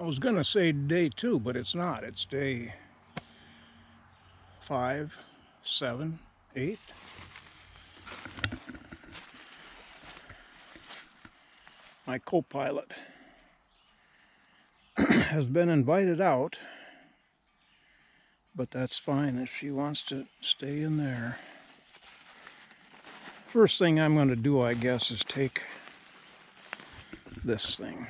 I was gonna say day 2, but it's not. It's day 5, 7, 8. My co-pilot has been invited out, but that's fine if she wants to stay in there. First thing I'm going to do, I guess, is take this thing.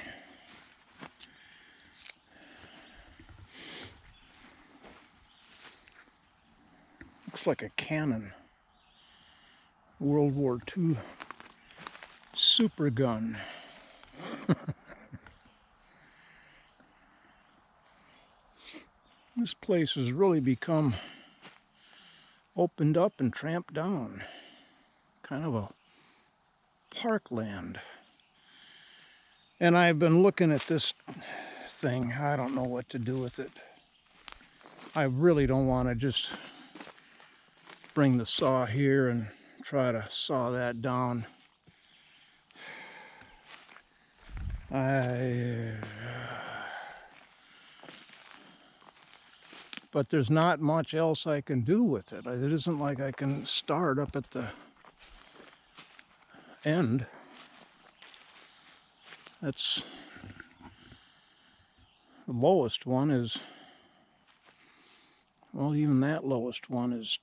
Looks like a cannon. World War II super gun. This place has really become opened up and tramped down. Kind of a parkland. And I've been looking at this thing. I don't know what to do with it. I really don't want to just bring the saw here and try to saw that down. But there's not much else I can do with it. It isn't like I can start up at the end. That's the lowest one is, well, even that lowest one is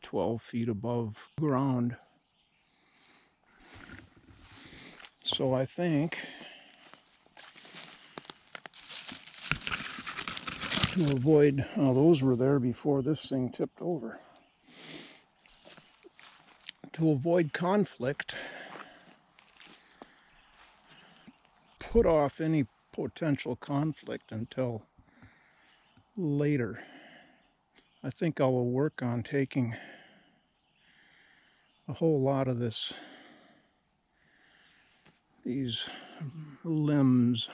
12 feet above ground. So I think to avoid, oh, those were there before this thing tipped over. To avoid conflict, put off any potential conflict until later. I think I will work on taking a whole lot of these limbs.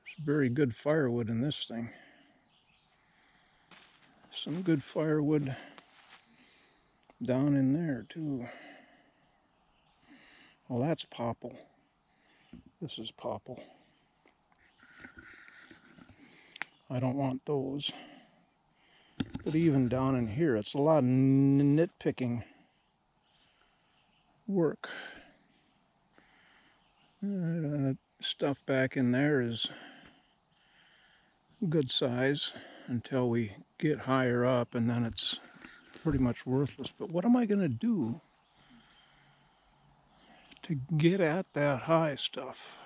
There's very good firewood in this thing. Some good firewood down in there too. Well, that's popple. This is popple. I don't want those. But even down in here, it's a lot of nitpicking work. Stuff back in there is good size until we get higher up, and then it's pretty much worthless. But what am I going to do to get at that high stuff?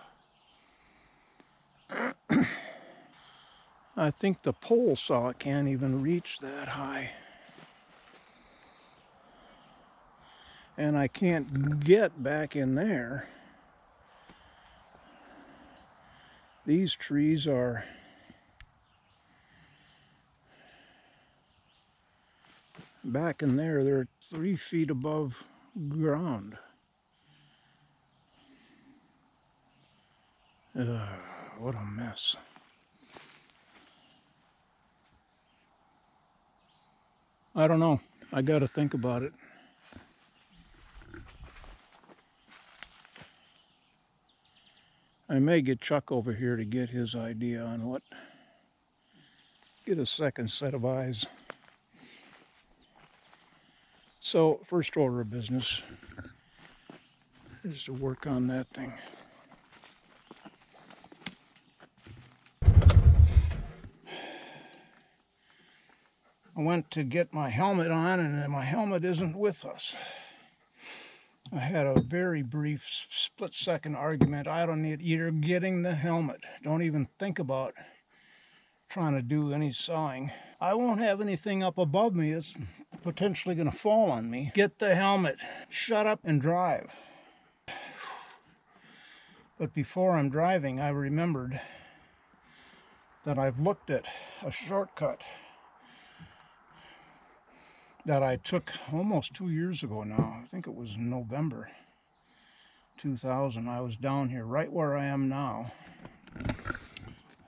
I think the pole saw can't even reach that high. And I can't get back in there. These trees are back in there. They're 3 feet above ground. What a mess. I don't know. I got to think about it. I may get Chuck over here to get his idea on what, get a second set of eyes. So, first order of business is to work on that thing. I went to get my helmet on, and my helmet isn't with us. I had a very brief split-second argument. I don't need, you're getting the helmet. Don't even think about trying to do any sawing. I won't have anything up above me that's potentially going to fall on me. Get the helmet. Shut up and drive. But before I'm driving, I remembered that I've looked at a shortcut that I took almost 2 years ago now. I think it was November 2000. I was down here right where I am now.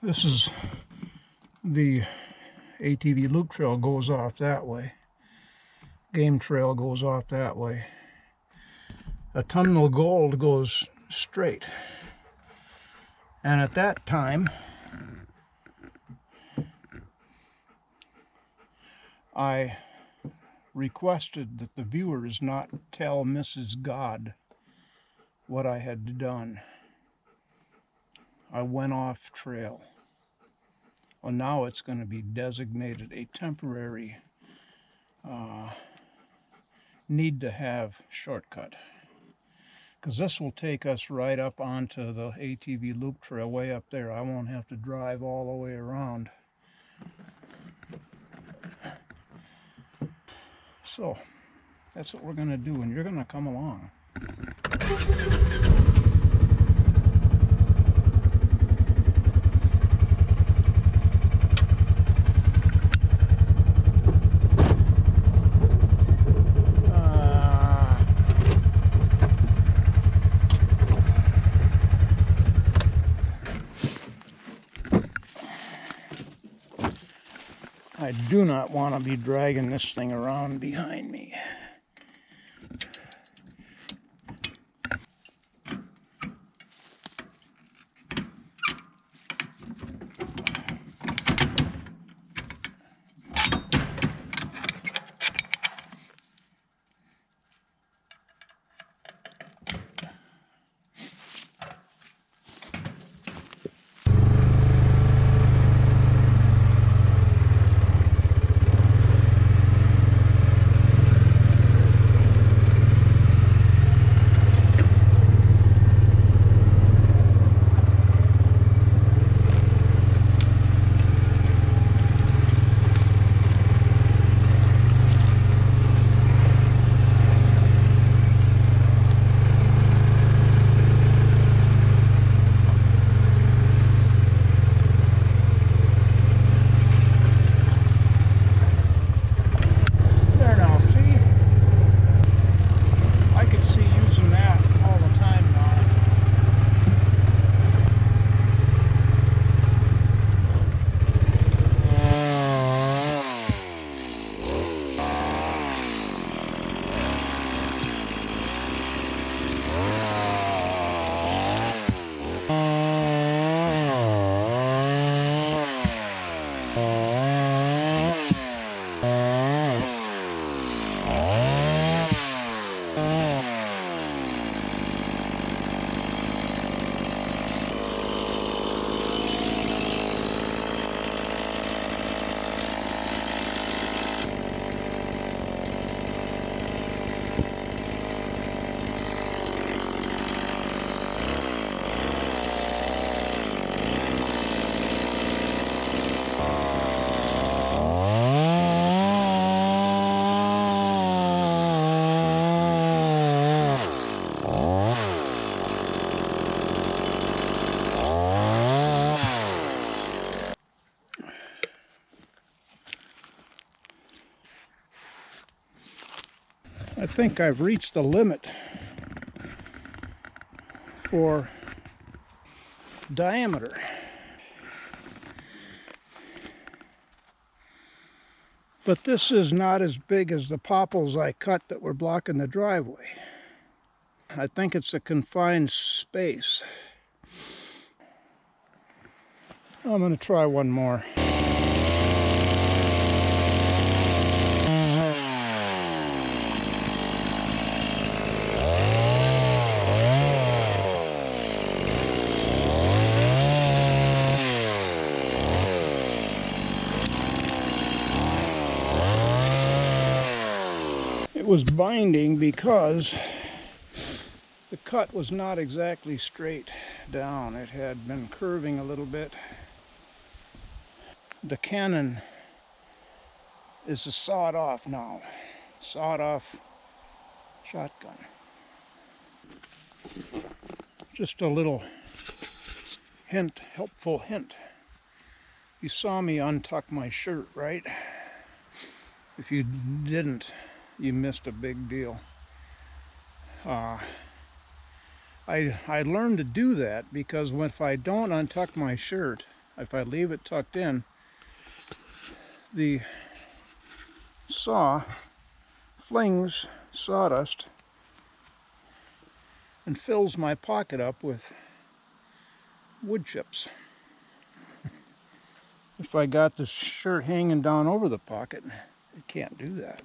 This is the ATV loop trail, goes off that way. Game trail goes off that way. Autumnal gold goes straight. And at that time, I requested that the viewers not tell Mrs. God what I had done. I went off trail. Well, now it's going to be designated a temporary need to have shortcut, because this will take us right up onto the ATV loop trail way up there. I won't have to drive all the way around. So that's what we're going to do, and you're going to come along. I do not want to be dragging this thing around behind me. I think I've reached the limit for diameter. But this is not as big as the popples I cut that were blocking the driveway. I think it's a confined space. I'm going to try one more. It was binding because the cut was not exactly straight down. It had been curving a little bit. The cannon is a sawed-off now. Sawed-off shotgun. Just a little hint, helpful hint. You saw me untuck my shirt, right? If you didn't, you missed a big deal. I learned to do that because if I don't untuck my shirt, if I leave it tucked in, the saw flings sawdust and fills my pocket up with wood chips. If I got the shirt hanging down over the pocket, I can't do that.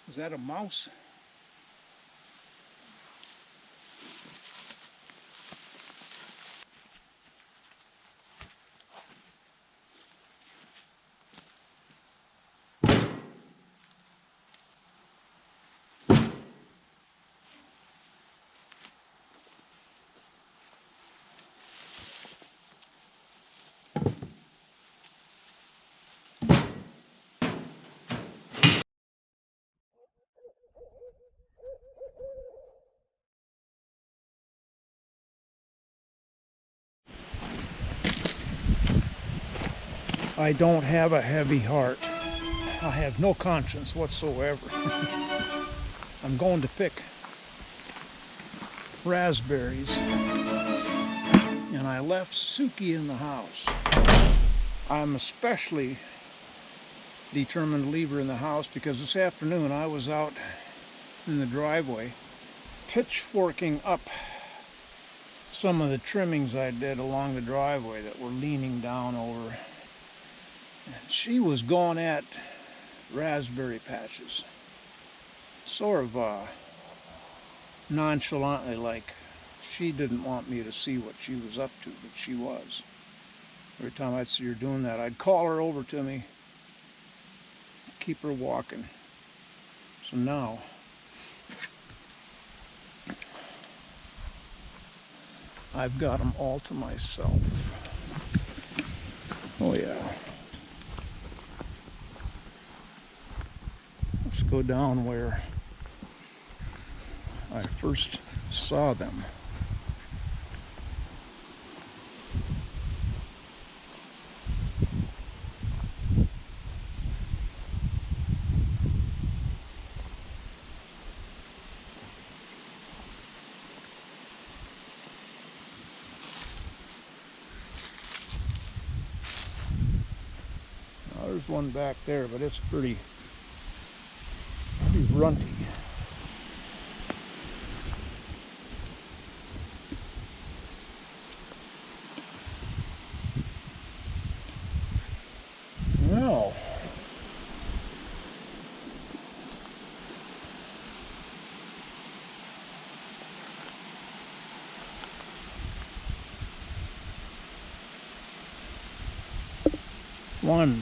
Is that a mouse? I don't have a heavy heart. I have no conscience whatsoever. I'm going to pick raspberries, and I left Suki in the house. I'm especially determined to leave her in the house because this afternoon I was out in the driveway pitchforking up some of the trimmings I did along the driveway that were leaning down over. She was going at raspberry patches, sort of nonchalantly, like she didn't want me to see what she was up to, but she was. Every time I'd see her doing that, I'd call her over to me, keep her walking. So now I've got them all to myself. Oh yeah. Let's go down where I first saw them. Now, there's one back there, but it's pretty runty. Well, one,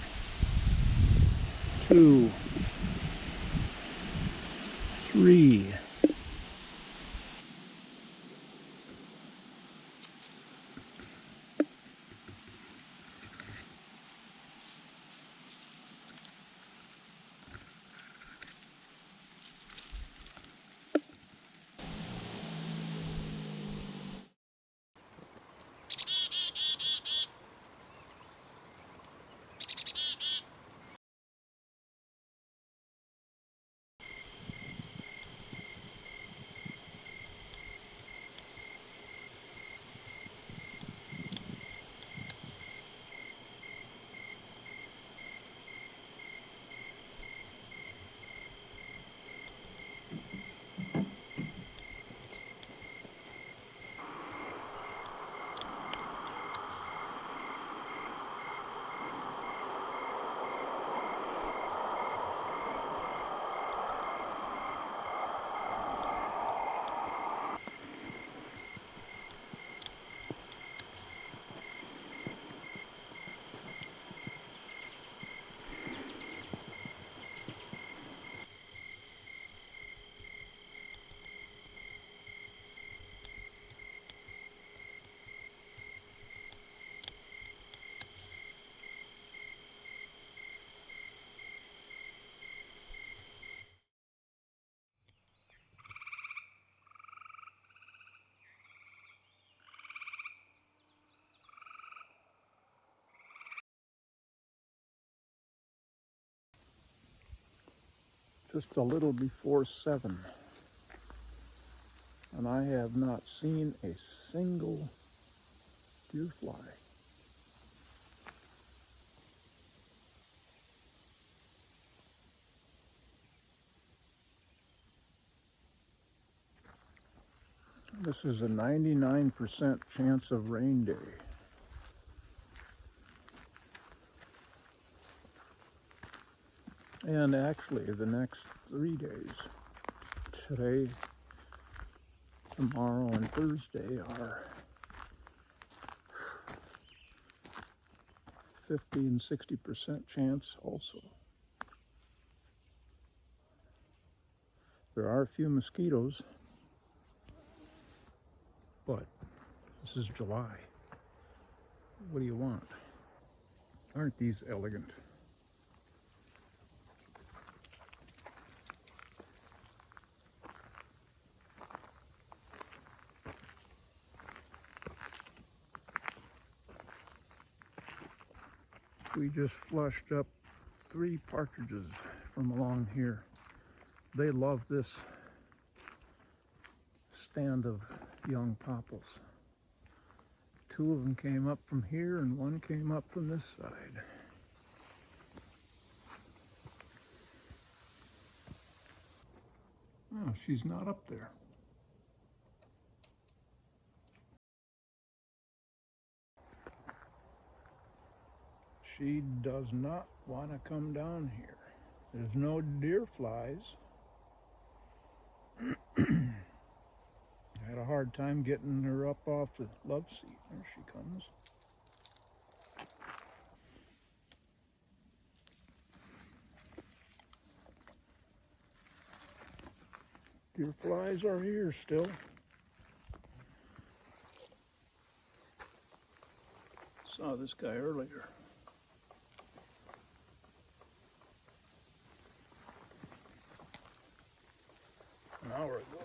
two, three. just a little before 7, and I have not seen a single deer fly. This is a 99% chance of rain day. And actually, the next 3 days, today, tomorrow, and Thursday, are 50 and 60% chance also. There are a few mosquitoes, but this is July. What do you want? Aren't these elegant? We just flushed up 3 partridges from along here. They love this stand of young popples. 2 of them came up from here and 1 came up from this side. Oh, she's not up there. She does not want to come down here. There's no deer flies. I had a hard time getting her up off the love seat. There she comes. Deer flies are here still. Saw this guy earlier. An hour ago.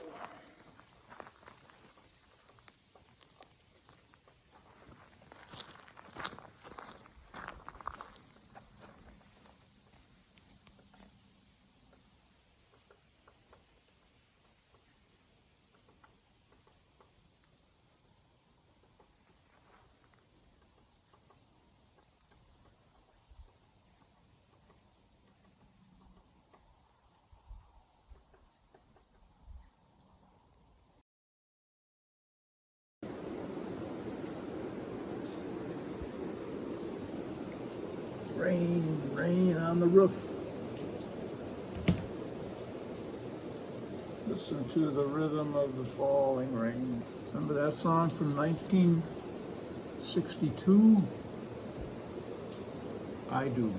Rain, rain on the roof. Listen to the rhythm of the falling rain. Remember that song from 1962? I do.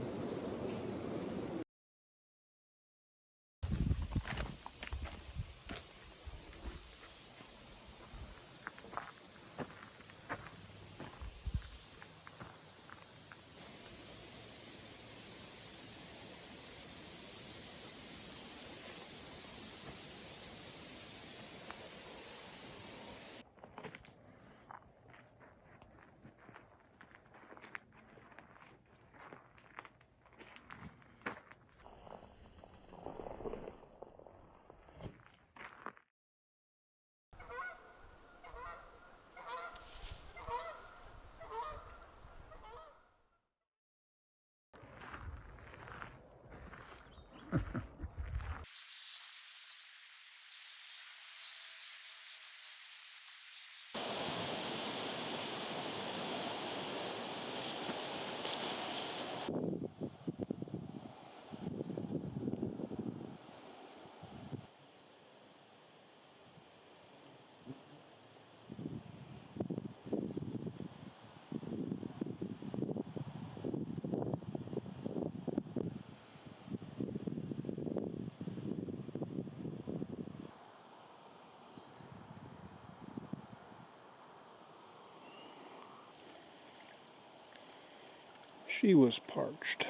She was parched.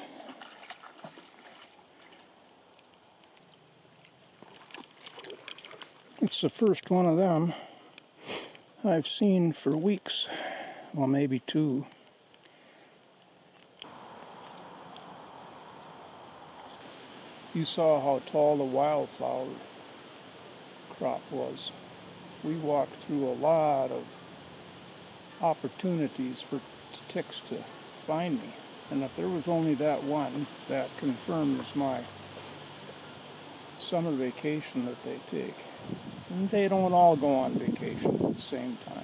It's the first one of them I've seen for weeks. Well, maybe 2. You saw how tall the wildflower crop was. We walked through a lot of opportunities for ticks to find me. And if there was only that one, that confirms my summer vacation that they take. And they don't all go on vacation at the same time.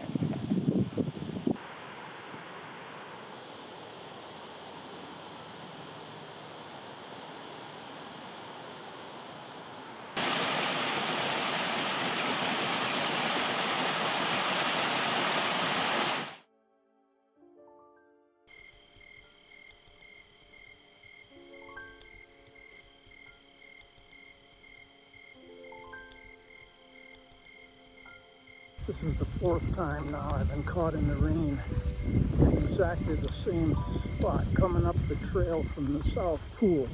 This is the fourth time now I've been caught in the rain in exactly the same spot, coming up the trail from the South Pool.